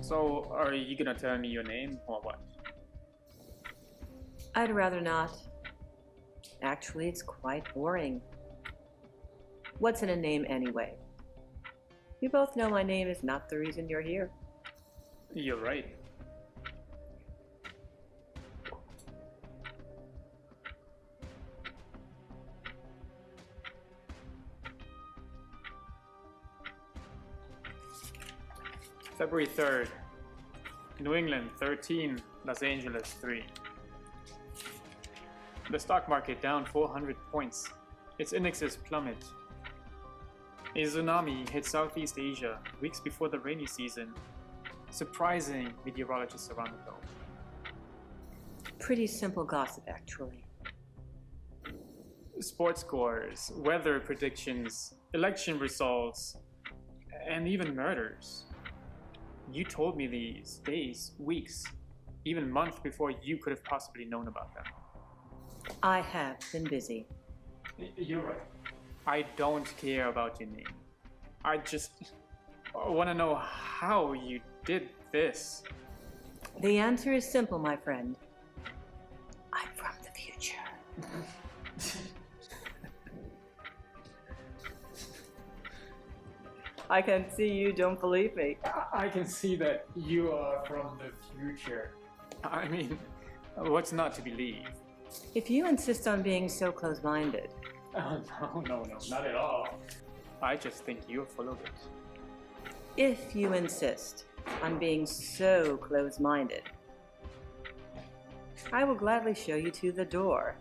So, are you gonna tell me your name or what? I'd rather not. Actually, it's quite boring. What's in a name anyway? You both know my name is not the reason you're here. You're right. February 3rd. New England 13, Los Angeles 3. The stock market down 400 points. Its indexes plummet. A tsunami hit Southeast Asia weeks before the rainy season, surprising meteorologists around the globe. Pretty simple gossip, actually. Sports scores, weather predictions, election results, and even murders. You told me these days, weeks, even months before you could have possibly known about them. I have been busy. You're right. I don't care about your name. I just want to know how you did this. The answer is simple, my friend. I'm from the future. I can see you don't believe me. I can see that you are from the future. I mean, what's not to believe? If you insist on being so close-minded. Oh, no, not at all. I just think you're full of it. If you insist on being so close-minded, I will gladly show you to the door.